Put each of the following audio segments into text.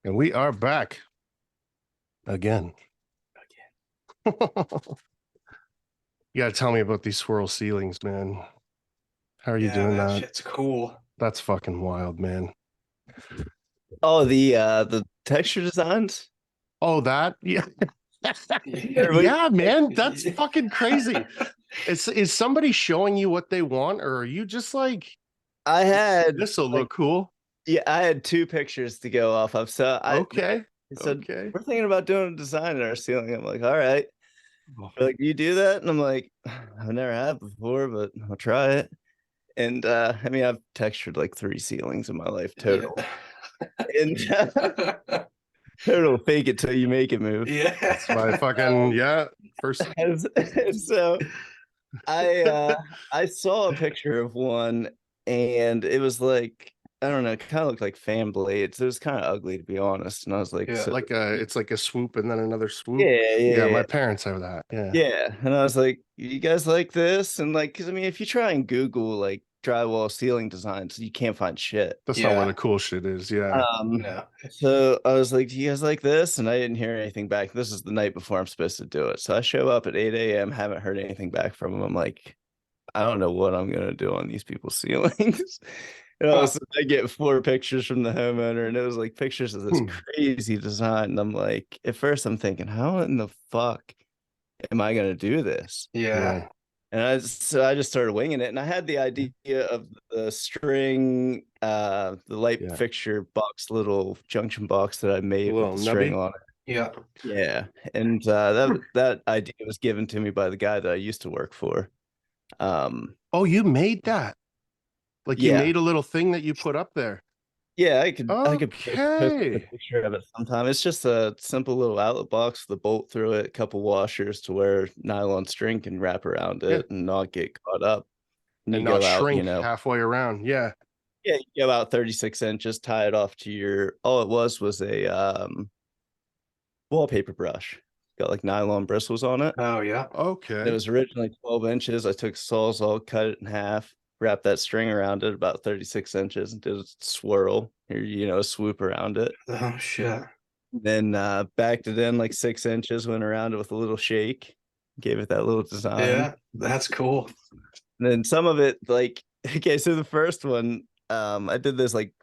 And we are back again. You gotta tell me about these swirl ceilings, man. How are you doing that? Shit's cool. That's fucking wild, man. Oh, the texture designs? Oh, that? Yeah. Everybody, Yeah, man. That's fucking crazy. Is somebody showing you what they want, or are you just like, I had this will like look cool? I had two pictures to go off of. So Okay. I said Okay. we're thinking about doing a design in our ceiling. I'm like, all right. Oh, They're like, do you do that? And I'm like, I've never had before, but I'll try it. And I mean, I've textured like 3 ceilings in my life total. Yeah. And total fake it till you make it move. Yeah. that's my fucking, yeah. First, So I saw a picture of one and it was like, I don't know, it kind of looked like fan blades. It was kind of ugly to be honest. And I was like, Yeah. so it's like a swoop and then another swoop. yeah, Yeah, yeah, my yeah. parents have that. Yeah. Yeah. And I was like, you guys like this? And like, because I mean, if you try and Google like drywall ceiling designs, you can't find shit. That's not where Yeah. the cool shit is. Yeah. No. So I was like, do you guys like this? And I didn't hear anything back. This is the night before I'm supposed to do it. So I show up at 8 a.m., haven't heard anything back from them. I'm like, I don't know what I'm gonna do on these people's ceilings. And all of a sudden I get 4 pictures from the homeowner, and it was like pictures of this crazy design. And I'm like, at first I'm thinking, how in the fuck am I gonna do this? Yeah. And I just started winging it, and I had the idea of the string, the light Yeah. fixture box, little junction box that I made with Little the string nubby. on it. Yeah. Yeah, and that idea was given to me by the guy that I used to work for. Oh, you made that. Like you Yeah, made a little thing that you put up there. yeah, I could post a Okay. picture of it sometime. It's just a simple little outlet box with a bolt through it, a couple washers to where nylon string can wrap around Yeah. it and not get caught up. And And you not go out, shrink halfway around. Yeah. yeah, you go out 36 inches, tie it off to your. All it was a wallpaper brush. Got like nylon bristles on it. Oh yeah. It Okay. was originally 12 inches. I took Sawzall, cut it in half, wrapped that string around it about 36 inches, and did a swirl, or a swoop around it. Oh shit. Then backed it in like 6 inches, went around it with a little shake, gave it that little design. Yeah. That's cool. And then some of it, like, okay, so the first one, I did this like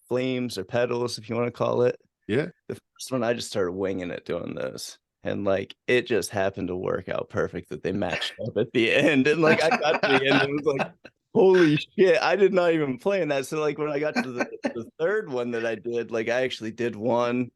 flames or petals, if you want to call it. Yeah. The first one, I just started winging it doing those. And like it just happened to work out perfect that they matched up at the end. And like I got to the end and it was like, holy shit, I did not even plan that. So like when I got to the third one that I did, like I actually did one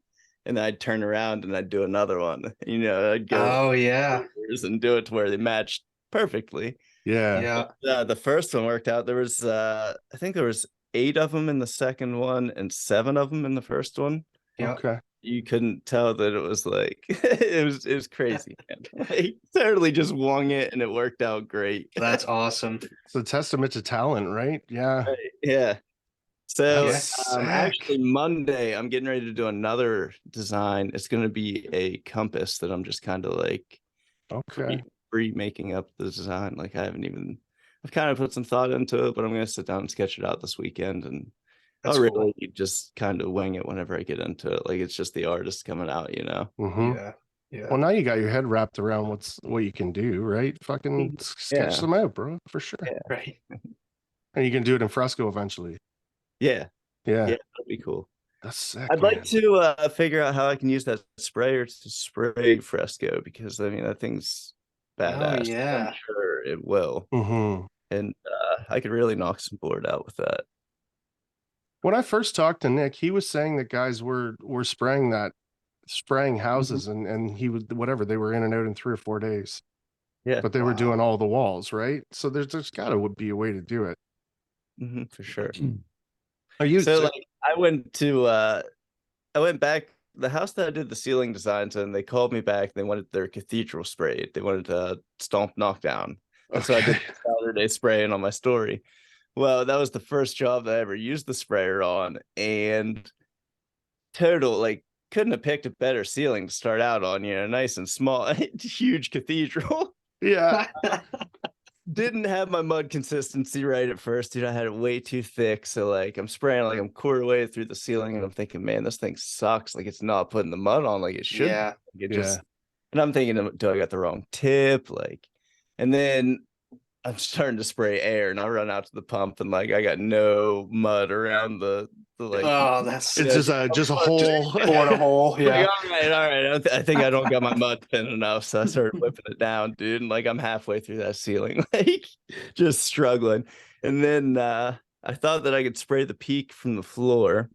and then I'd turn around and I'd do another one. I'd go Oh yeah. and do it to where they matched perfectly. Yeah. Yeah. The first one worked out. There was I think there was 8 of them in the second one and 7 of them in the first one. Yeah. Okay. You couldn't tell that it was like it was crazy, man. Like totally just wung it and it worked out great. That's awesome. It's a testament to talent, right? Yeah. Yeah. So Yeah. That's sick. actually Monday I'm getting ready to do another design. It's going to be a compass that I'm just kind of like Okay. remaking up the design. Like I've kind of put some thought into it, but I'm going to sit down and sketch it out this weekend, and That's I'll cool. really just kind of wing it whenever I get into it. Like it's just the artist coming out, Mm-hmm. Yeah. Yeah. Well, now you got your head wrapped around what you can do, right? Fucking sketch Yeah. them out, bro, for sure. Yeah. Right. And you can do it in fresco eventually. Yeah. Yeah. Yeah, that'd be cool. That's sick. I'd like to figure out how I can use that sprayer to spray fresco, because I mean that thing's badass. yeah. I'm sure it will. Mm-hmm. And I could really knock some board out with that. When I first talked to Nick, he was saying that guys were spraying houses and he would whatever, they were in and out in 3 or 4 days. Yeah. But they were doing all the walls, right? So there's gotta be a way to do it. For sure. Are you So like I went back the house that I did the ceiling designs in, they called me back. They wanted their cathedral sprayed. They wanted to stomp knockdown. And so I did Saturday spraying on my story. Well, that was the first job that I ever used the sprayer on, and total like couldn't have picked a better ceiling to start out on, nice and small, huge cathedral. Yeah. didn't have my mud consistency right at first, dude. I had it way too thick. So like I'm spraying like I'm quarter way through the ceiling and I'm thinking, man, this thing sucks. Like it's not putting the mud on like it should. Yeah. It Yeah. just and I'm thinking, do I got the wrong tip? Like, and then I'm starting to spray air and I run out to the pump and like I got no mud around the like Oh, that's It's just a hole. poured a hole. like, Yeah. all right. I think I don't got my mud thin enough. So I started whipping it down, dude. And like I'm halfway through that ceiling, like just struggling. And then I thought that I could spray the peak from the floor.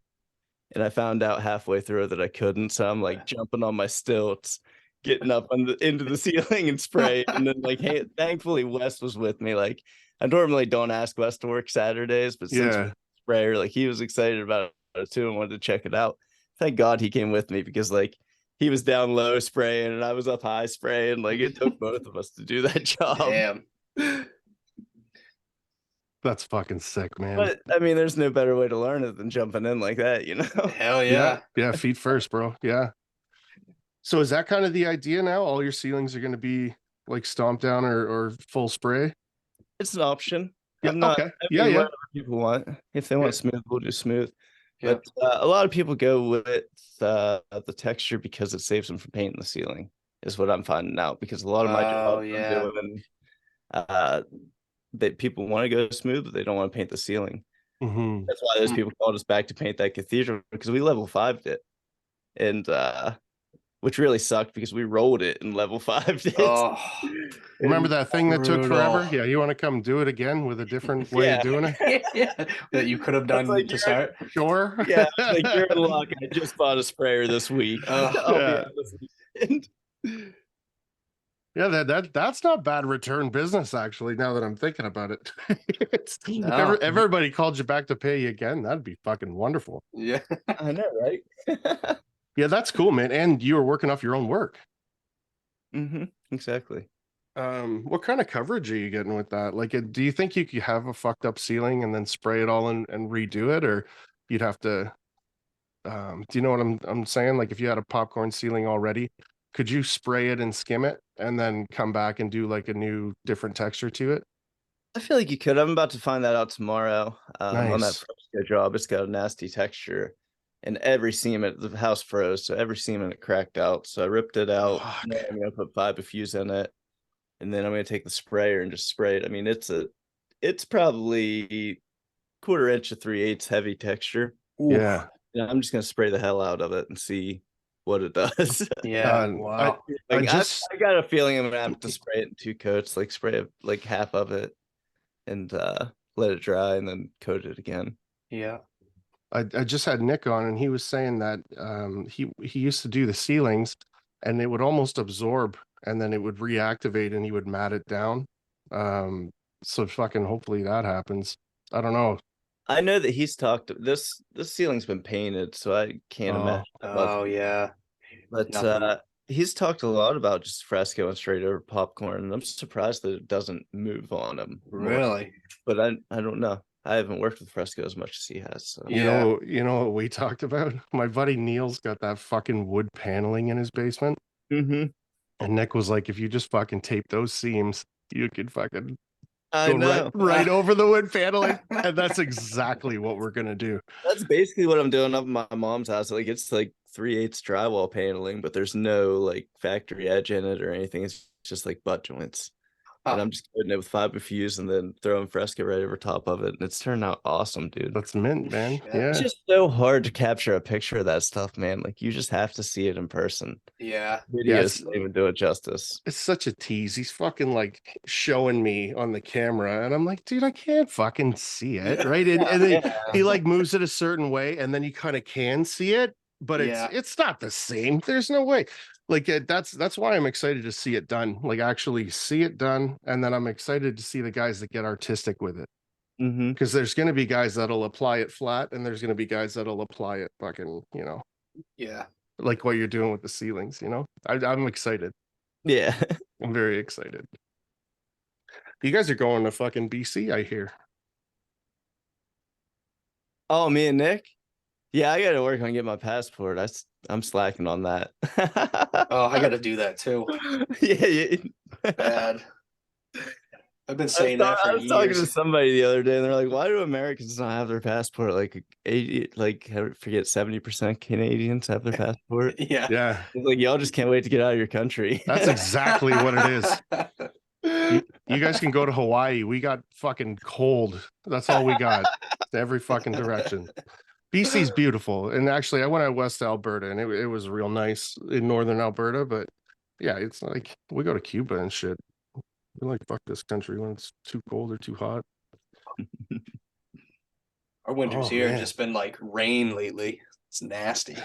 And I found out halfway through that I couldn't. So I'm like jumping on my stilts, getting up into the ceiling and spray. And then like hey, thankfully Wes was with me. Like I normally don't ask Wes to work Saturdays, but since Yeah. sprayer, like he was excited about it too and wanted to check it out. Thank God he came with me because like he was down low spraying and I was up high spraying. Like it took both of us to do that job. Damn. That's fucking sick, man. But I mean, there's no better way to learn it than jumping in like that, you know? Hell yeah. Yeah, feet first, bro. Yeah. So is that kind of the idea now? All your ceilings are going to be like stomped down or full spray? It's an option. Yeah. I'm not, Okay. I Yeah. mean, Yeah. whatever people want. If they want smooth, we'll do smooth. Yeah. But a lot of people go with the texture because it saves them from painting the ceiling, is what I'm finding out. Because a lot of my jobs I'm doing, that people want to go smooth, but they don't want to paint the ceiling. Mm-hmm. That's why those people called us back to paint that cathedral because we level 5'd it, and which really sucked because we rolled it and level 5'd it. Oh, Remember that thing that took brutal. forever? Yeah, you want to come do it again with a different way of doing it? Yeah. That you could have done like to start. Sure. Yeah, like you're in luck. I just bought a sprayer this week. I'll be Yeah. out this weekend. Yeah, that's not bad return business, actually, now that I'm thinking about it. No. Everybody called you back to pay you again. That'd be fucking wonderful. Yeah. I know, right? Yeah, that's cool, man. And you were working off your own work. Exactly. What kind of coverage are you getting with that? Like, do you think you could have a fucked up ceiling and then spray it all and redo it, or you'd have to? Do you know what I'm saying? Like, if you had a popcorn ceiling already, could you spray it and skim it and then come back and do like a new different texture to it? I feel like you could. I'm about to find that out tomorrow. On that Nice. fresco job, it's got a nasty texture, and every seam at the house froze, so every seam in it cracked out. So I ripped it out. Fuck. Now I'm gonna put 5 fuse in it, and then I'm gonna take the sprayer and just spray it. I mean, it's probably 1/4 inch to 3/8 heavy texture. Yeah. Yeah, I'm just gonna spray the hell out of it and see what it does. Yeah. I Wow. Like, just I got a feeling I'm gonna have to spray it in 2 coats, like spray like half of it and let it dry and then coat it again. Yeah. I just had Nick on and he was saying that he used to do the ceilings and it would almost absorb and then it would reactivate and he would mat it down. So fucking hopefully that happens. I don't know. I know that he's talked this ceiling's been painted, so I can't imagine. Oh yeah. But Nothing. he's talked a lot about just fresco and straight over popcorn, and I'm surprised that it doesn't move on him. Really? But I don't know. I haven't worked with fresco as much as he has. So. Yeah. You know what we talked about? My buddy Neil's got that fucking wood paneling in his basement. Mm-hmm. And Nick was like, if you just fucking tape those seams, you could fucking I go know. right over the wood paneling. And that's exactly what we're gonna do. That's basically what I'm doing up in my mom's house. Like it's like 3/8 drywall paneling, but there's no like factory edge in it or anything. It's just like butt joints. And I'm just coating it with 5 fuse and then throwing fresco right over top of it. And it's turned out awesome, dude. That's mint, man. Yeah. It's just so hard to capture a picture of that stuff, man. Like you just have to see it in person. Yeah. Videos don't even do it justice. It's such a tease. He's fucking like showing me on the camera, and I'm like, dude, I can't fucking see it, right? And then he like moves it a certain way, and then you kind of can see it, but it's not the same. There's no way. Like that's why I'm excited to see it done. Like actually see it done, and then I'm excited to see the guys that get artistic with it. Because there's going to be guys that'll apply it flat, and there's going to be guys that'll apply it fucking, Yeah. like what you're doing with the ceilings. I'm excited. Yeah. I'm very excited. You guys are going to fucking BC, I hear. Oh, me and Nick? Yeah, I got to work on getting my passport. I'm slacking on that. Oh, I got to do that too. Yeah. Bad. I've been saying that for I was talking to years. somebody the other day, and they're like, "Why do Americans not have their passport? Like 80, like I forget 70% Canadians have their passport." Yeah. Yeah, Like y'all just can't wait to get out of your country. that's exactly what it is. You guys can go to Hawaii. We got fucking cold. That's all we got. Every fucking direction. BC's beautiful. And actually, I went out west Alberta, and it was real nice in northern Alberta. But yeah, it's like we go to Cuba and shit. We're like, fuck this country when it's too cold or too hot. Our winters Oh, here have man. just been like rain lately. It's nasty.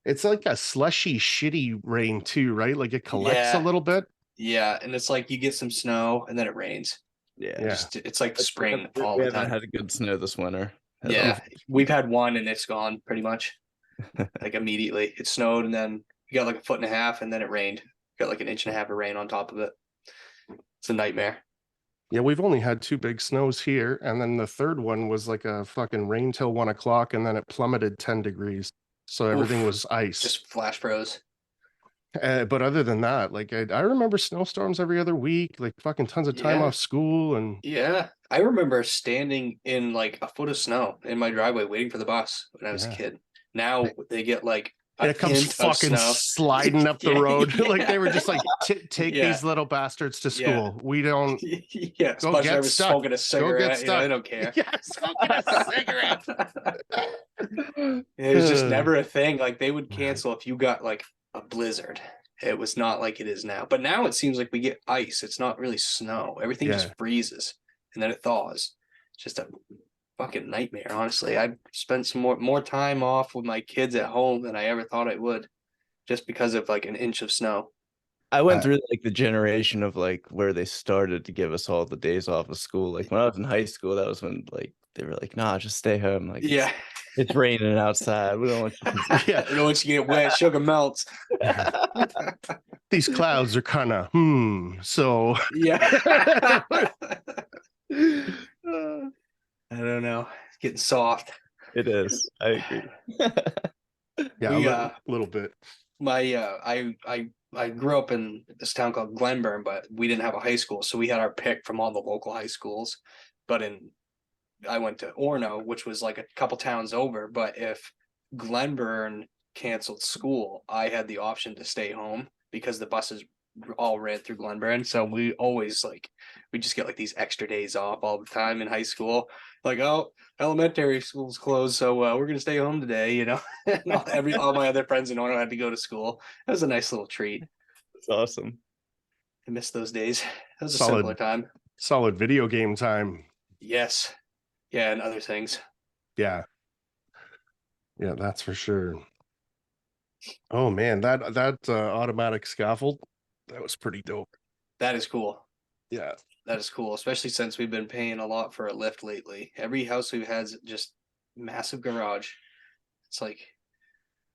It's like a slushy, shitty rain too, right? Like it collects a Yeah. little bit. Yeah, and it's like you get some snow and then it rains. Yeah. Yeah. It's like spring all We the haven't time. had a good snow this winter. at Yeah, all. we've had one and it's gone pretty much. Like immediately, it snowed and then we got like a foot and a half and then it rained. Got like an inch and a half of rain on top of it. It's a nightmare. Yeah, we've only had 2 big snows here, and then the third one was like a fucking rain till 1 o'clock, and then it plummeted 10 degrees. So everything Oof. was ice. Just flash froze. But other than that, like I remember snowstorms every other week, like fucking tons of time Yeah. off school, and Yeah, I remember standing in like a foot of snow in my driveway waiting for the bus when I was a Yeah. kid. Now they get like a it comes hint of fucking snow. sliding up the Yeah, road. Like they were yeah. just like, take Yeah. these little bastards to Yeah. school. We don't Yeah, go bus get driver's stuck. smoking a Go cigarette. get You know, stuck. they don't care. Yeah, smoking a cigarette. It was just never a thing. Like they would cancel if you got like a blizzard. It was not like it is now. But now it seems like we get ice. It's not really snow. Everything Yeah. just freezes and then it thaws. It's just a fucking nightmare, honestly. I spent some more time off with my kids at home than I ever thought I would, just because of like an inch of snow. I went through like the generation of like where they started to give us all the days off of school. Like when I was in high school, that was when like they were like, "Nah, just stay home." Like Yeah. it's raining outside. We don't want you to Yeah. You know, once you get wet, sugar melts. These clouds are kind of so Yeah. I don't know. It's getting soft. It is. I agree. yeah, We, a little bit. I grew up in this town called Glenburn, but we didn't have a high school, so we had our pick from all the local high schools. But I went to Orono, which was like a couple towns over. But if Glenburn canceled school, I had the option to stay home because the buses all ran through Glenburn. So we always we just get like these extra days off all the time in high school. Like, oh, elementary school's closed, so we're gonna stay home today, you know. And all my other friends in Orono had to go to school. It was a nice little treat. It's awesome. I miss those days. It was a Solid. simpler time. Solid video game time. Yes. Yeah, and other things. Yeah. Yeah, that's for sure. Oh man, that automatic scaffold, that was pretty dope. That is cool. Yeah. That is cool, especially since we've been paying a lot for a lift lately. Every house we've had is just massive garage. It's like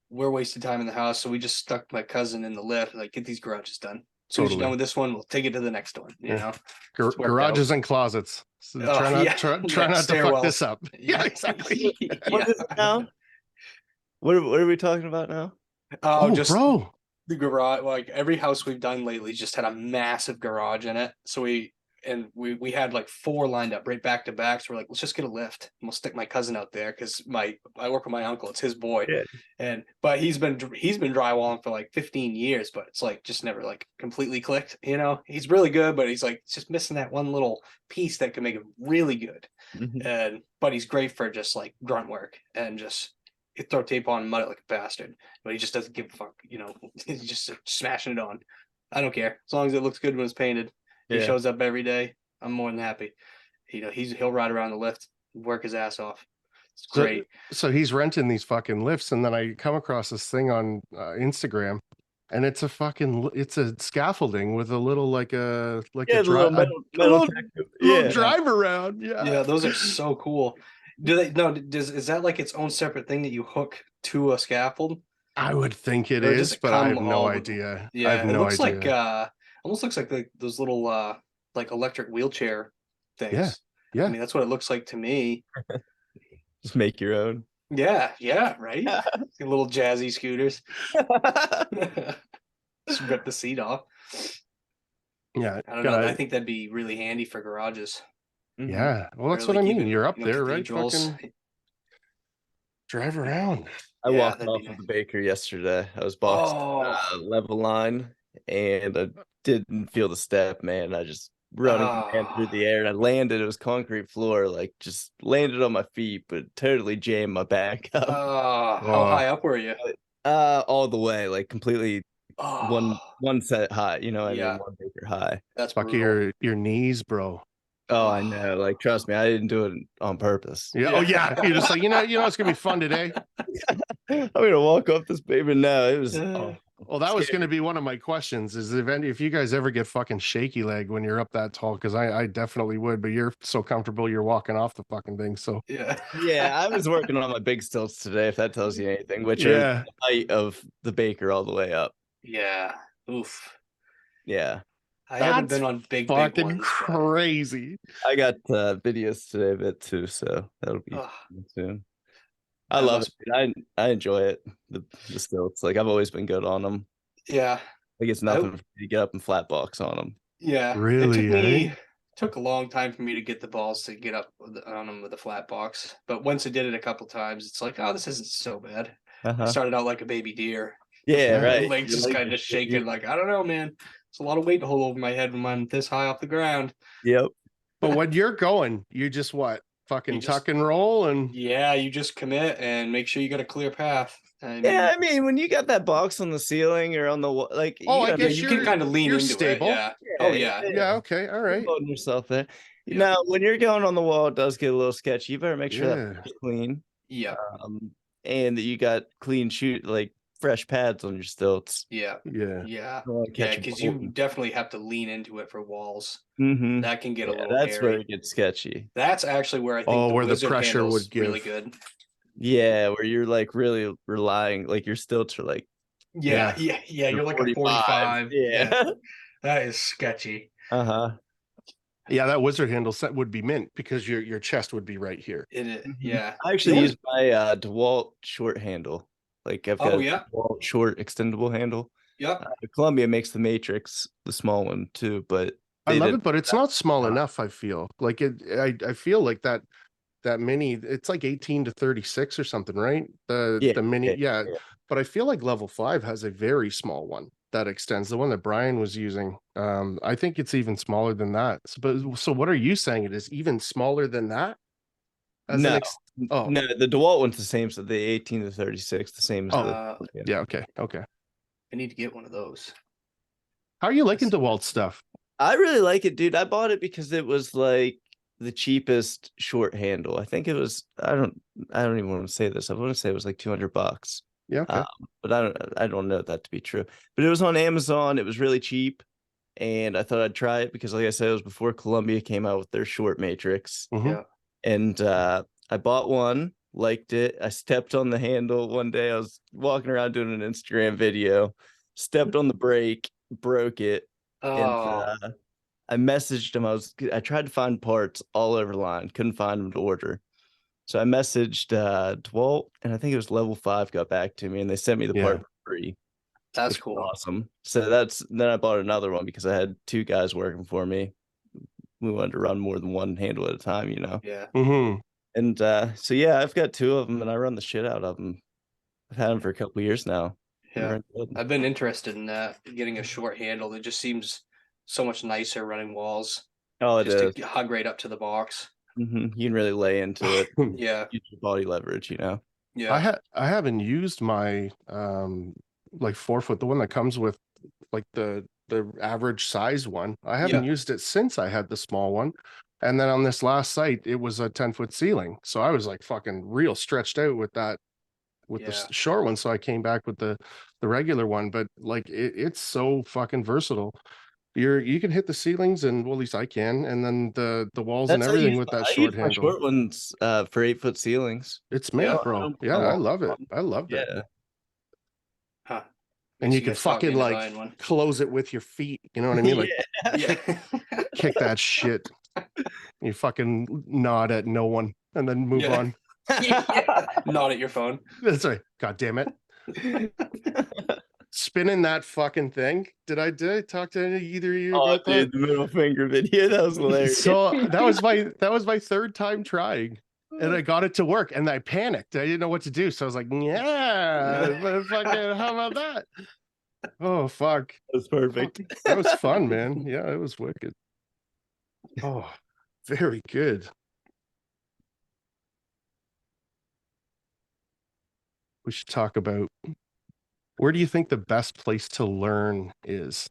we're wasting time in the house, so we just stuck my cousin in the lift. Like, get these garages done. As soon as you're done with this one, we'll take it to the next one. You know, garages and closets. So try not to fuck this up. Yeah, exactly. What is it now? What are we talking about now? Oh, just bro. The garage. Like every house we've done lately just had a massive garage in it. So we had like 4 lined up right back to back. So we're like, let's just get a lift and we'll stick my cousin out there because I work with my uncle. It's his boy. Yeah. But he's been drywalling for like 15 years, but it's like just never like completely clicked. You know, he's really good, but he's like just missing that one little piece that could make him really good. Mm-hmm. But he's great for just like grunt work and just throw tape on and mud it like a bastard. But he just doesn't give a fuck. You know, he's just smashing it on. I don't care as long as it looks good when it's painted. He shows up every day. I'm more than happy. You know, he'll ride around the lift, work his ass off. It's great. So he's renting these fucking lifts, and then I come across this thing on Instagram, and it's a scaffolding with a little little drive around. Yeah, those are so cool. Is that like its own separate thing that you hook to a scaffold? I would think it is, but I have no idea. Yeah, I have no idea. Like almost looks like those little like electric wheelchair things. Yeah. I mean, that's what it looks like to me. Just make your own. Yeah, right. Little jazzy scooters. Just rip the seat off. Yeah. I don't know. I think that'd be really handy for garages. Yeah. Well, that's Or, what like, I mean. even, You're up there, right? cathedrals. Fucking drive around. I Yeah, walked that'd be off of nice. the baker yesterday. I was boxed Oh, level line, and I didn't feel the step, man. I just running ran through the air, and I landed. It was concrete floor, like just landed on my feet, but totally jammed my back up. how high up were you? All the way, like completely Oh, one set high. You know, what I yeah, mean, one baker high. that's Fuck brutal. your knees, bro. Oh, I know. Like, trust me, I didn't do it on purpose. Yeah. Oh yeah. You're just like, it's gonna be fun today. I'm gonna walk off this baby. No, it was. Oh, Well, that was scary. going to be one of my questions is if you guys ever get fucking shaky leg when you're up that tall, because I definitely would, but you're so comfortable you're walking off the fucking thing. So Yeah. Yeah, I was working on my big stilts today, if that tells you anything, which are yeah. the height of the baker all the way up. Yeah. Oof. Yeah. I haven't That's been on big fucking ones, but crazy. I got videos today of it too, so that'll be ugh, soon. I that love it. must. Dude. I enjoy it. The stilts. Like I've always been good on them. Yeah. Like it's I, nothing for me to get up and flat box on them. yeah. Really, eh? Took a long time for me to get the balls to get up on them with a flat box. But once I did it a couple times, it's like, oh, this isn't so bad. I Uh-huh. started out like a baby deer. Yeah, Yeah. right. Legs just kind of shaking. Like, I don't know, man. It's a lot of weight to hold over my head when I'm this high off the ground. Yep. But when you're going, you just what? Fucking tuck and roll and Yeah, you just commit and make sure you got a clear path. Yeah, I mean, when you got that box on the ceiling or on the wall, like oh, I gotta guess you can kind of lean you're into stable. it. Yeah. Oh yeah, yeah. Yeah, okay, all right. holding yourself there. Yeah. Now, when you're going on the wall, it does get a little sketchy. You better make sure that Yeah. floor's clean, Yeah. and that you got clean like fresh pads on your stilts. Yeah. Yeah. Yeah. Don't wanna Yeah. catch a Because you bolt. definitely have to lean into it for walls. Mhm. That can get a Yeah, little that's where hairy. it gets sketchy. That's actually where I think Oh, the where the wizard pressure handle's would really give. good. Yeah, where you're like really relying, like your stilts are like Yeah. You're like a 45. Yeah. That is sketchy. Uh-huh. Yeah, that wizard handle set would be mint because your chest would be right here. Yeah. I actually use my DeWalt short handle. Like I've got a DeWalt short extendable handle. Yeah. Columbia makes the Matrix, the small one too, but I love it, but it's not small enough. I feel like I feel like that mini. It's like 18 to 36 or something, right? The mini, yeah. But I feel like level 5 has a very small one that extends. The one that Brian was using. I think it's even smaller than that. So what are you saying? It is even smaller than that? No, the DeWalt one's the same. So the 18 to 36, the same as the. Yeah. Okay. I need to get one of those. How are you liking DeWalt stuff? I really like it, dude. I bought it because it was like the cheapest short handle. I think it was. I don't even want to say this. I want to say it was like $200. Yeah. Okay. But I don't know that to be true. But it was on Amazon. It was really cheap, and I thought I'd try it because, like I said, it was before Columbia came out with their short Matrix. Yeah. And I bought one, liked it. I stepped on the handle one day. I was walking around doing an Instagram video, stepped on the brake, broke it, and I messaged him. I tried to find parts all over the line, couldn't find them to order. So I messaged DeWalt, and I think it was level 5 got back to me, and they sent me the part for free. That's cool. Awesome. So then I bought another one because I had 2 guys working for me. We wanted to run more than one handle at a time, you know? Yeah. And so, yeah, I've got 2 of them, and I run the shit out of them. I've had them for a couple of years now. Yeah. I've been interested in that, getting a short handle. It just seems so much nicer running walls. Oh, it is. To hug right up to the box. You can really lay into it. Yeah. Use your body leverage, you know? Yeah. I haven't used my like 4-foot, the one that comes with like the average size one. I haven't used it since I had the small one. And then on this last site, it was a 10-foot ceiling. So I was like fucking real stretched out with that, with the short one. So I came back with the regular one, but like it's so fucking versatile. You can hit the ceilings, and well, at least I can, and then the walls and everything with that short handle. Short ones for 8-foot ceilings. It's mint, bro. Yeah, I love it. I loved it. Huh. And you can fucking like close it with your feet. You know what I mean? Like, kick that shit. You fucking nod at no one and then move on. Nod at your phone. That's right. God damn it. spinning that fucking thing. Did I talk to either of you Oh, about that? dude, the middle finger video, that was hilarious. So that was my third time trying, and I got it to work, and I panicked. I didn't know what to do, so I was like, "Yeah, fucking, how about that?" Oh fuck, That's perfect. that was fun, man. Yeah, it was wicked. Oh, very good. We should talk about, where do you think the best place to learn is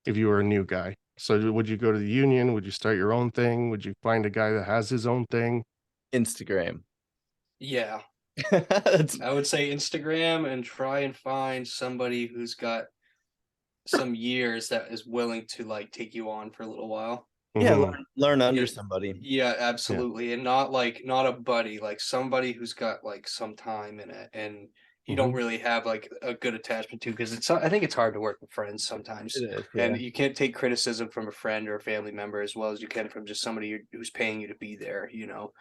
if you were a new guy? So would you go to the union? Would you start your own thing? Would you find a guy that has his own thing? Instagram. Yeah, That's I would say Instagram, and try and find somebody who's got some years that is willing to like take you on for a little while. yeah, Mhm. learn under Yeah. somebody. Yeah, absolutely. And not like not a buddy, like somebody who's got like some time in it and you don't Mhm. really have like a good attachment to, because I think it's hard to work with friends sometimes. It is, And yeah. you can't take criticism from a friend or a family member as well as you can from just somebody who's paying you to be there, you know.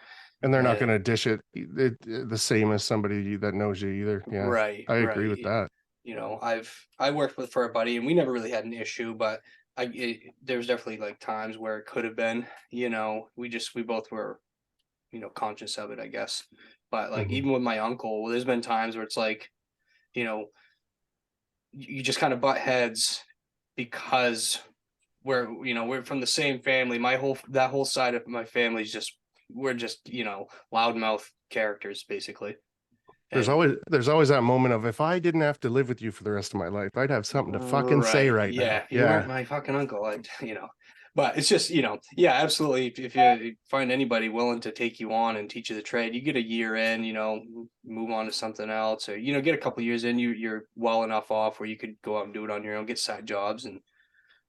And they're not And going to dish it the same as somebody that knows you either. Yeah, right, I agree with right. that. You know, I worked with for a buddy and we never really had an issue, but there was definitely like times where it could have been, you know, we both were, you know, conscious of it, I guess. But like Mhm. even with my uncle, there's been times where it's like, you know, you just kind of butt heads because we're from the same family. That whole side of my family is just, we're just, you know, loudmouth characters basically. There's And always that moment of, if I didn't have to live with you for the rest of my life, I'd have something to fucking say right, right yeah, now. if you weren't Yeah. my fucking uncle, I'd, you know. But it's just, you know, yeah, absolutely. If you find anybody willing to take you on and teach you the trade, you get a year in, you know, move on to something else, or you know, get a couple years in, you're well enough off where you could go out and do it on your own, get side jobs, and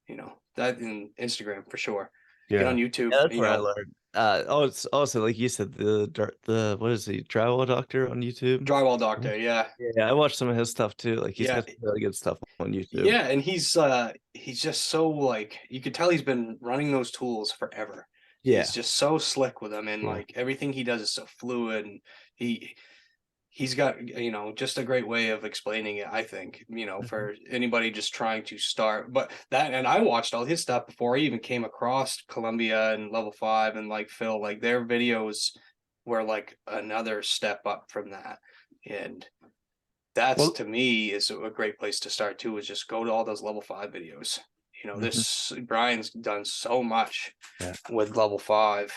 you know that in Instagram for sure. Get on Yeah. YouTube, Yeah, that's you where I know, learned. Oh, it's also like you said, the what is he, drywall doctor on YouTube? drywall doctor. Yeah, Yeah, I watched some of his stuff too. Like he's yeah, got some really good stuff on YouTube. yeah, and he's just so like you could tell he's been running those tools forever. Yeah. He's just so slick with them, and Mm. like everything he does is so fluid, and he he's got, you know, just a great way of explaining it, I think, you know, for anybody just trying to start. But that, and I watched all his stuff before I even came across Columbia and Level 5 and like Phil, like their videos were like another step up from that. And that's, Well, to me, is a great place to start too, is just go to all those Level 5 videos. You know, this Brian's done so much yeah. with Level 5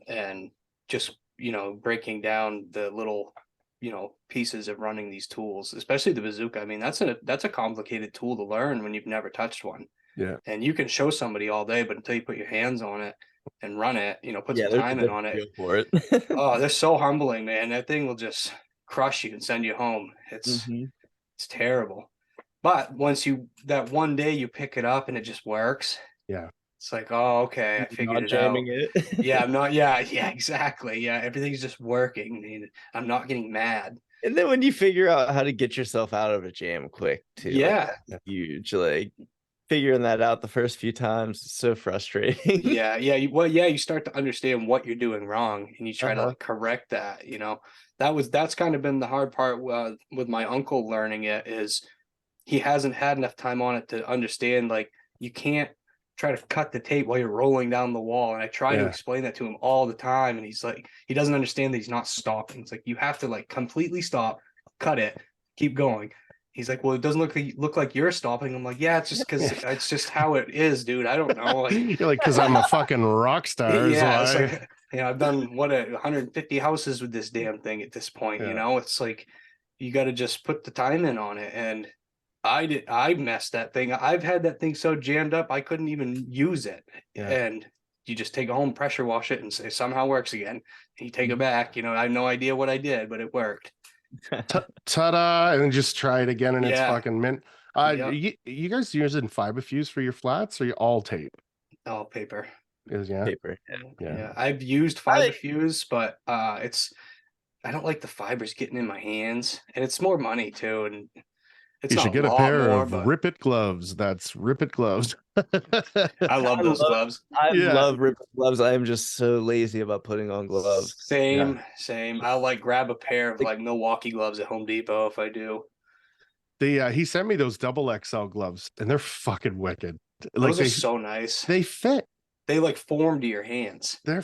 and just, you know, breaking down the little, you know, pieces of running these tools, especially the bazooka. I mean, that's a complicated tool to learn when you've never touched one. Yeah. And you can show somebody all day, but until you put your hands on it and run it, you know, put Yeah, some there's a time in on different it. feel for it. Oh, they're so humbling, man. That thing will just crush you and send you home. It's terrible. But once you that one day you pick it up and it just works, Yeah. it's like, oh, okay, I You're figured not it out. jamming it. Yeah, I'm not. Yeah, yeah, exactly. Yeah, everything's just working. I mean, I'm not getting mad. And then when you figure out how to get yourself out of a jam quick too, like Yeah, that's huge. Like figuring that out the first few times is so frustrating. yeah, yeah. Well, yeah, you start to understand what you're doing wrong, and you try to Uh-huh. like correct that. You know, that's kind of been the hard part with my uncle learning it, is he hasn't had enough time on it to understand like you can't try to cut the tape while you're rolling down the wall. And I try to Yeah. explain that to him all the time, and he's like, he doesn't understand that he's not stopping. It's like you have to like completely stop, cut it, keep going. He's like, well, it doesn't look like you're stopping. I'm like, yeah, it's just because it's just how it is, dude. I don't know. Like, You're like, because I'm a fucking rock star is yeah, it's why. like, you know, I've done 150 houses with this damn thing at this point. You Yeah. know, it's like you got to just put the time in on it. And I messed that thing. I've had that thing so jammed up I couldn't even use it. Yeah. And you just take it home, pressure wash it, and say somehow works again. And you take it back. You know, I have no idea what I did, but it worked. Ta-da, and then just try it again, and it's Yeah. fucking mint. Yep. You guys using fiber fuse for your flats, or you all tape? All paper. Yeah. Paper. Yeah. I've used fiber fuse, but I don't like the fibers getting in my hands, and it's more money too. And it's You not should get a lot pair more, of but Rip It gloves. That's Rip It gloves. I love those gloves. I Yeah. love ripping gloves. I am just so lazy about putting on gloves. Same. I'll like grab a pair of like Milwaukee gloves at Home Depot if I do. He sent me those double XL gloves, and they're fucking wicked. Like Those are so nice. They fit. They like form to your hands. They're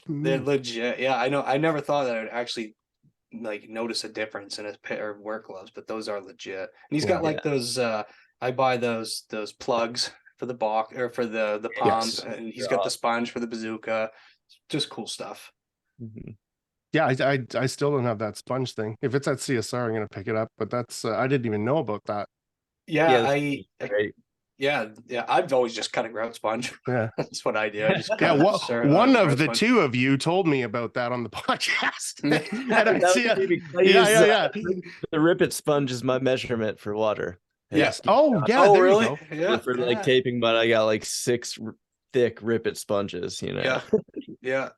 legit. Yeah, I know. I never thought that I would actually like notice a difference in a pair of work gloves, but those are legit. And he's got like those. I buy those plugs for the balk or for the palms, and he's got the sponge for the bazooka. Just cool stuff. Yeah, I still don't have that sponge thing. If it's at CSR, I'm gonna pick it up. But that's I didn't even know about that. Yeah, yeah, I've always just cut a grout sponge. Yeah, that's what I do. I just one of the two of you told me about that on the podcast. And I see the Rip-It sponge is my measurement for water. Yes. Oh yeah. Oh there really? You go. Yeah. For like taping, but I got like 6 thick Rip-It sponges. You know. Yeah.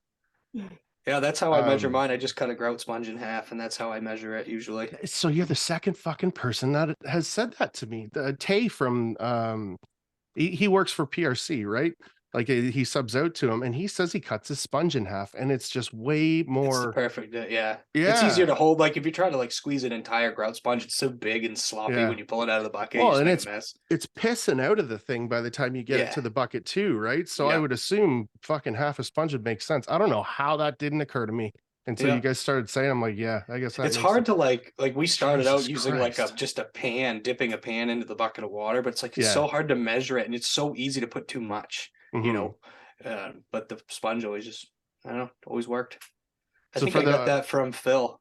Yeah, that's how I measure mine. I just cut a grout sponge in half, and that's how I measure it usually. So you're the second fucking person that has said that to me. Tay from he works for PRC, right? Like he subs out to him, and he says he cuts his sponge in half, and it's just way more perfect. Yeah, it's easier to hold. Like if you try to like squeeze an entire grout sponge, it's so big and sloppy when you pull it out of the bucket. Well, and it's pissing out of the thing by the time you get it to the bucket too, right? So I would assume fucking half a sponge would make sense. I don't know how that didn't occur to me until you guys started saying. I'm like, yeah, I guess it's hard to like we started out using like just a pan, dipping a pan into the bucket of water, but it's like it's so hard to measure it, and it's so easy to put too much. You know, but the sponge always just, I don't know, always worked. I think I got that from Phil.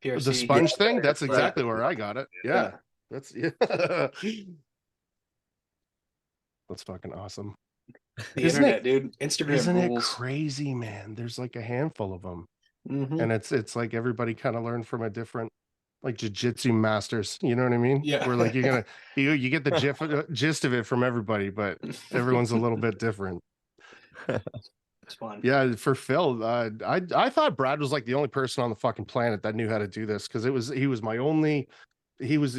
PRC. The sponge thing? That's exactly where I got it. Yeah. That's that's fucking awesome. The internet, dude. Instagram isn't rules. It crazy, man? There's like a handful of them. And it's like everybody kind of learned from a different, like jiu-jitsu masters, you know what I mean? Yeah. Where like you get the gist of it from everybody, but everyone's a little bit different. It's fun. Yeah, for Phil, I thought Brad was like the only person on the fucking planet that knew how to do this, because he was the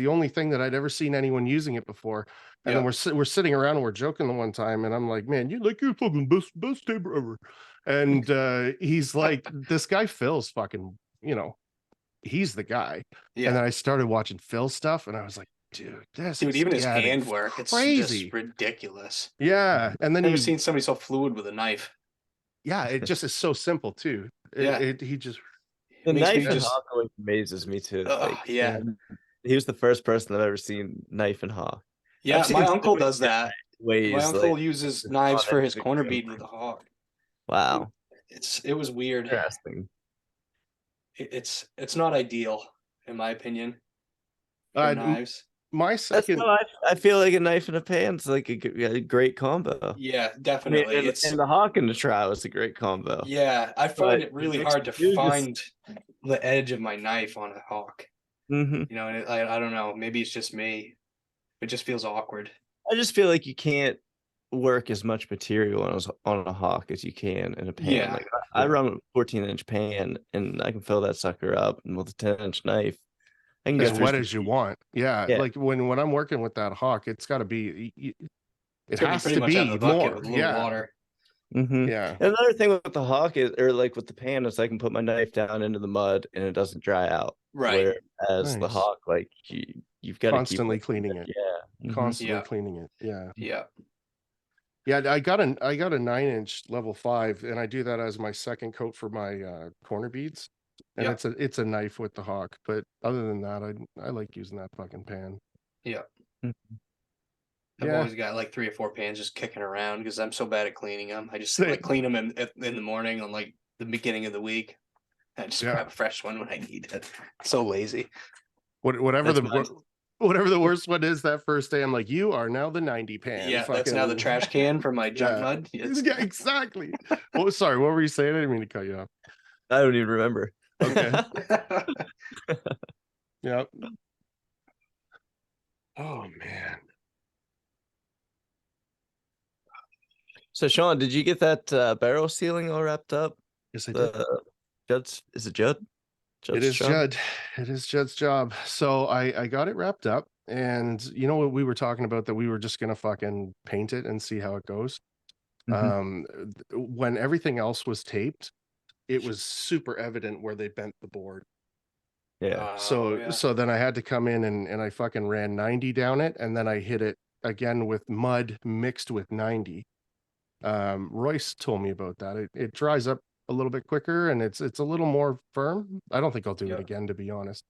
only thing that I'd ever seen anyone using it before. And then we're sitting around and we're joking the one time, and I'm like, man, you're fucking best taper ever. And he's like, this guy Phil's fucking, he's the guy. And then I started watching Phil stuff, and I was like, dude, even his hand work, crazy. It's just ridiculous. Yeah. And then I've never seen somebody so fluid with a knife. Yeah, it just is so simple too. He just the knife and hawk always amazes me too. He was the first person I've ever seen knife and hawk. Yeah, my uncle does that. My uncle uses knives for his corner bead with a hawk. Wow, it was weird. Interesting. It's not ideal, in my opinion. Knives. My second, I feel like a knife and a pan's like a great combo. Yeah, definitely. I mean, and the hawk and the trowel is a great combo. Yeah, I find it really hard to find the edge of my knife on a hawk. You know, and I don't know. Maybe it's just me. It just feels awkward. I just feel like you can't work as much material on a hawk as you can in a pan. Yeah. Like I run a 14-inch pan, and I can fill that sucker up, and with a 10-inch knife, I can as wet as you want. Yeah, like when I'm working with that hawk, it's got to be. It has to be more. Water. Yeah. And another thing with the hawk is, or like with the pan, is I can put my knife down into the mud and it doesn't dry out. Right. Whereas the hawk, like you've got constantly cleaning it. Yeah. Constantly cleaning it. Yeah. Yeah. Yeah, I got a 9-inch level 5, and I do that as my second coat for my corner beads. And it's a knife with the hawk, but other than that, I like using that fucking pan. Yeah. I've always got like 3 or 4 pans just kicking around because I'm so bad at cleaning them. I just like clean them in the morning on like the beginning of the week. I just grab a fresh one when I need it. So lazy. Whatever the worst one is that first day, I'm like, you are now the 90 pan. Yeah, that's now the trash can for my junk mud. Yeah, exactly. Oh, sorry, what were you saying? I didn't mean to cut you off. I don't even remember. Okay. Yep. Oh man. So Sean, did you get that barrel sealing all wrapped up? Yes, I did. Is it Judd? It is Judd. It is Judd's job. So I got it wrapped up, and you know what we were talking about, that we were just gonna fucking paint it and see how it goes. When everything else was taped, it was super evident where they bent the board. Yeah. So then I had to come in and I fucking ran 90 down it, and then I hit it again with mud mixed with 90. Royce told me about that. It dries up a little bit quicker and it's a little more firm. I don't think I'll do it again, to be honest.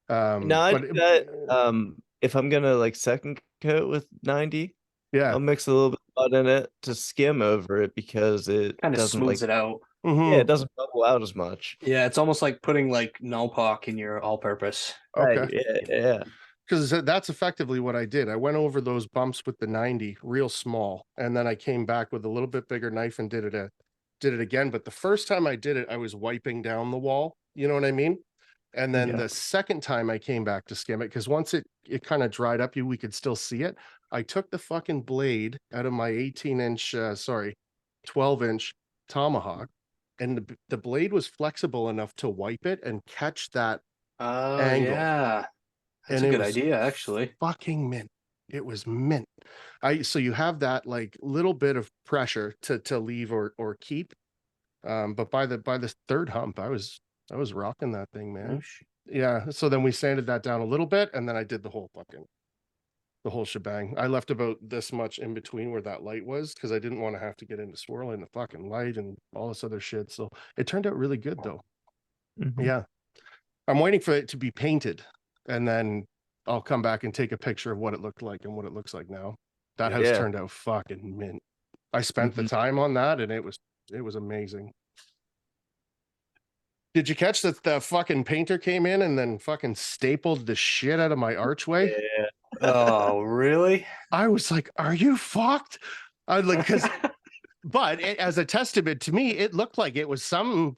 Now I But do that, if I'm gonna like second coat with 90, yeah, I'll mix a little bit of mud in it to skim over it because it Kind of doesn't smooths like, it out. yeah, it doesn't bubble out as much. Yeah, it's almost like putting like Nalpok in your all-purpose. okay. Yeah. Because that's effectively what I did. I went over those bumps with the 90 real small, and then I came back with a little bit bigger knife and did it again. But the first time I did it, I was wiping down the wall. You know what I mean? And then the second time I came back to skim it, because once it kind of dried up, we could still see it. I took the fucking blade out of my 18-inch, 12-inch tomahawk, and the blade was flexible enough to wipe it and catch that Oh, angle. yeah. That's And a it good was idea, actually. fucking mint. It was mint. So you have that like little bit of pressure to leave or keep. But by the third hump, I was rocking that thing, man. Yeah. So then we sanded that down a little bit, and then I did the whole shebang. I left about this much in between where that light was because I didn't want to have to get into swirling the fucking light and all this other shit. So it turned out really good though. Yeah. I'm waiting for it to be painted, and then I'll come back and take a picture of what it looked like and what it looks like now. That house turned out fucking mint. I spent the time on that, and it was amazing. Did you catch that the fucking painter came in and then fucking stapled the shit out of my archway? Yeah. Oh, really? I was like, are you fucked? I like, because but as a testament to me, it looked like it was something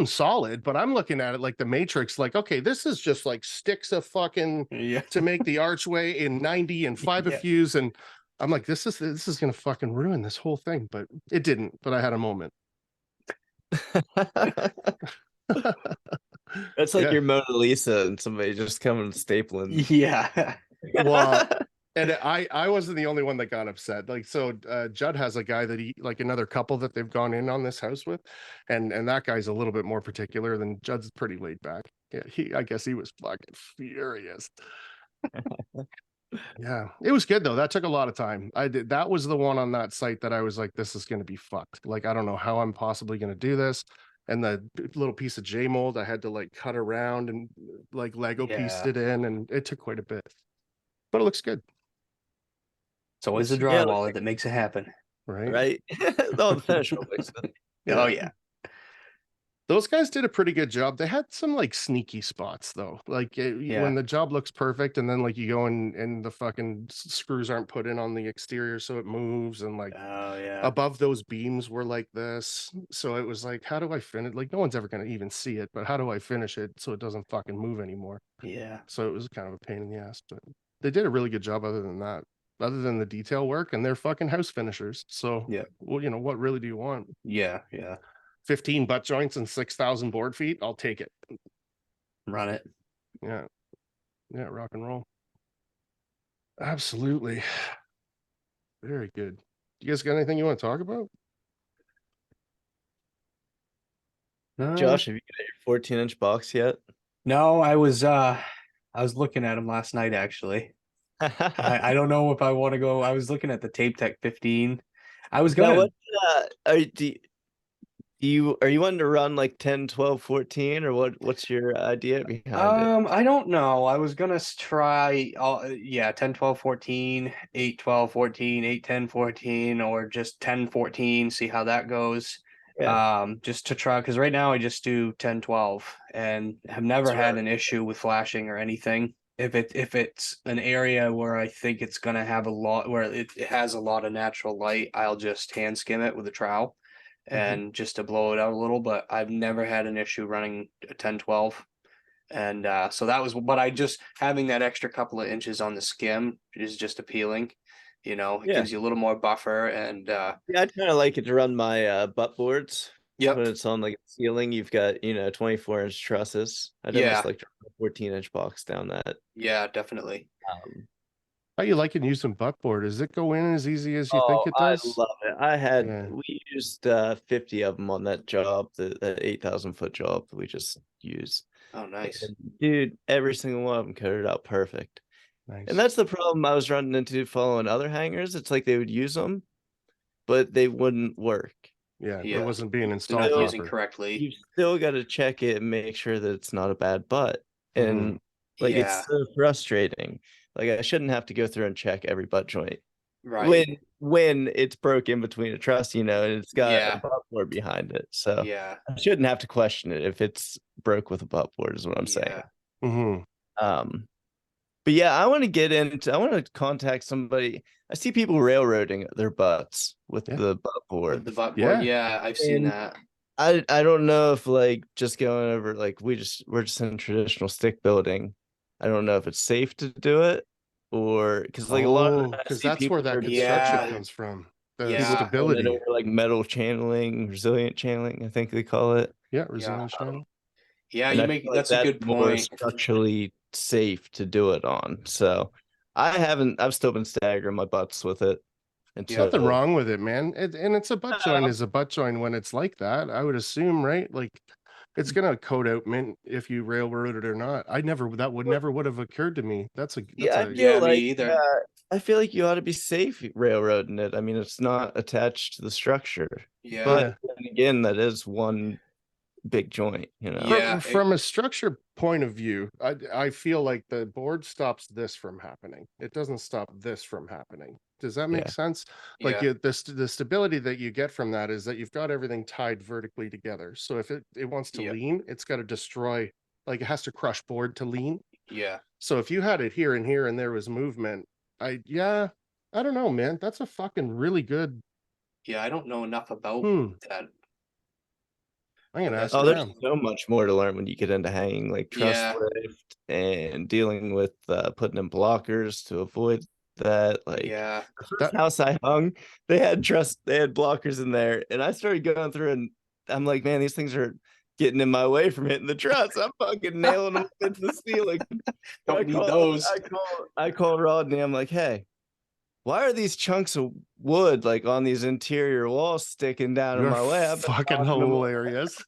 solid. But I'm looking at it like the Matrix, like, okay, this is just like sticks of fucking to make the archway in 90 and five of fuse. And I'm like, this is gonna fucking ruin this whole thing. But it didn't. But I had a moment. That's like your Mona Lisa and somebody just coming stapling. Yeah. Well, and I wasn't the only one that got upset. Like, so Judd has a guy that he like another couple that they've gone in on this house with, and that guy's a little bit more particular than Judd's pretty laid back. Yeah, I guess he was fucking furious. Yeah, it was good though. That took a lot of time. That was the one on that site that I was like, this is gonna be fucked. Like, I don't know how I'm possibly gonna do this. And the little piece of J mold I had to like cut around and like Lego pieced it in, and it took quite a bit. But it looks good. It's always the drywaller that makes it happen. Right. No, the finish will fix it. Oh yeah. Those guys did a pretty good job. They had some like sneaky spots though. Like when the job looks perfect, and then like you go and the fucking screws aren't put in on the exterior, so it moves, and like above those beams were like this. So it was like, how do I finish? Like, no one's ever gonna even see it, but how do I finish it so it doesn't fucking move anymore? Yeah. So it was kind of a pain in the ass, but they did a really good job other than that. Other than the detail work, and they're fucking house finishers. So well, what really do you want? Yeah. 15 butt joints and 6,000 board feet. I'll take it. Run it. Yeah, rock and roll. Absolutely. Very good. You guys got anything you want to talk about? Josh, have you got your 14-inch box yet? No, I was looking at them last night actually. I don't know if I want to go. I was looking at the Tape Tech 15. I was going to are you wanting to run like 10, 12, 14, or what's your idea behind it? I don't know. I was gonna try 10, 12, 14, 8, 12, 14, 8, 10, 14, or just 10, 14, see how that goes. Just to try, because right now I just do 10, 12 and have never had an issue with flashing or anything. If it's an area where I think it's gonna have a lot, where it has a lot of natural light, I'll just hand skim it with a trowel and just to blow it out a little. But I've never had an issue running a 10, 12. And so that was, but I just having that extra couple of inches on the skim is just appealing. It gives you a little more buffer. And I'd kind of like it to run my butt boards. Yep. When it's on like a ceiling, you've got 24-inch trusses. I'd almost like to run a 14-inch box down that. Yeah, definitely. How you liking using butt board? Does it go in as easy as you think it does? I love it. We used 50 of them on that job, that 8,000 foot job that we just used. Oh, nice. And, dude, every single one of them coated out perfect. Nice. And that's the problem I was running into following other hangers. It's like they would use them, but they wouldn't work. Yeah, Yeah. it wasn't being They're installed not using proper. correctly. You still got to check it and make sure that it's not a bad butt. And like Yeah. it's so frustrating. Like I shouldn't have to go through and check every butt joint Right. when it's broken between a truss, and it's got Yeah. a butt board behind it. So Yeah. I shouldn't have to question it if it's broke with a butt board, is what I'm saying. But yeah, I want to contact somebody. I see people railroading their butts with the butt board. With the butt board, yeah, I've seen that. I don't know if like just going over like we're just in traditional stick building. I don't know if it's safe to do it, or because like a lot of because that's where that construction comes from. The stability, over like metal channeling, resilient channeling, I think they call it. Yeah, resilient channeling. Yeah, you make that's a good point. More structurally safe to do it on. So I've still been staggering my butts with it. Nothing wrong with it, man. And it's a butt joint is a butt joint when it's like that. I would assume, right? Like it's gonna coat out mint if you railroad it or not. That would never have occurred to me. I feel like, me either. I feel like you ought to be safe railroading it. I mean, it's not attached to the structure. Yeah. But then again, that is one big joint, From a structure point of view, I feel like the board stops this from happening. It doesn't stop this from happening. Does that make sense? Like the stability that you get from that is that you've got everything tied vertically together. So if it wants to lean, it's got to destroy, like it has to crush board to lean. Yeah. So if you had it here and here and there was movement, I don't know, man. That's a fucking really good. Yeah, I don't know enough about that. I'm gonna ask there's so much more to learn when you get into hanging, like truss lift and dealing with putting in blockers to avoid that. Like the first house I hung, they had blockers in there, and I started going through and I'm like, man, these things are getting in my way from hitting the truss. I'm fucking nailing them into the ceiling. Don't need those. I call Rodney. I'm like, hey, why are these chunks of wood like on these interior walls sticking down in my way? I'm fucking hilarious.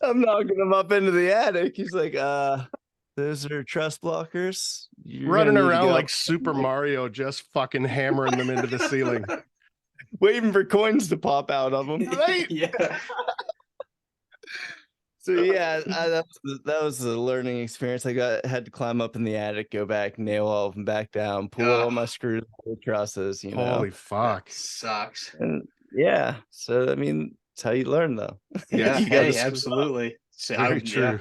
I'm knocking them up into the attic. He's like, those are truss blockers. You're running around like Super Mario, just fucking hammering them into the ceiling. Waiting for coins to pop out of them. Right? Yeah. So yeah, that was a learning experience. I had to climb up in the attic, go back, nail all of them back down, pull all my screws, trusses. Holy fuck, that sucks. And so I mean, it's how you learn, though. Yeah, hey, absolutely. Very true.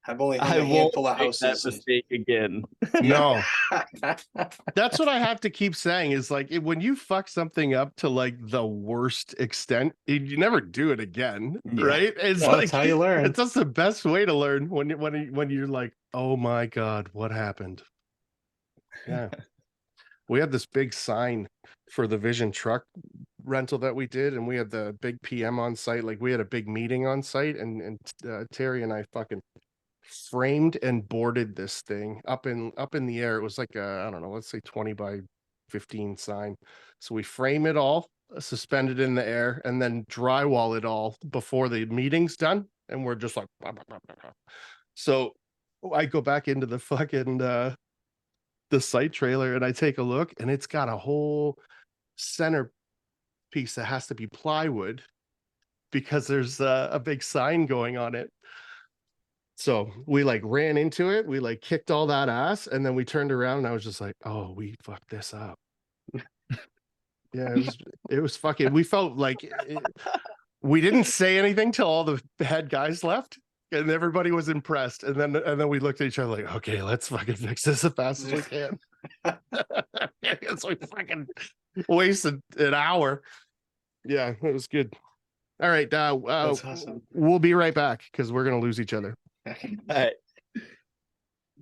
I've only hung a handful of houses. That mistake again. No, that's what I have to keep saying is like when you fuck something up to like the worst extent, you never do it again, right? It's like that's how you learn. That's the best way to learn when you're like, oh my god, what happened? Yeah, we had this big sign for the Vision truck rental that we did, and we had the big PM on site. Like we had a big meeting on site, and Terry and I fucking framed and boarded this thing up in the air. It was like I don't know, let's say 20 by 15 sign. So we frame it all, suspended in the air, and then drywall it all before the meeting's done. And we're just like, blah, blah, blah, blah. So I go back into the fucking the site trailer and I take a look, and it's got a whole center piece that has to be plywood because there's a big sign going on it. So we like ran into it, we like kicked all that ass, and then we turned around and I was just like, oh, we fucked this up. Yeah, it was fucking, we felt like we didn't say anything till all the head guys left, and everybody was impressed. And then we looked at each other like, okay, let's fucking fix this as fast as we can. So we fucking wasted an hour. Yeah, it was good. All right, that's awesome. We'll be right back because we're gonna lose each other. All right.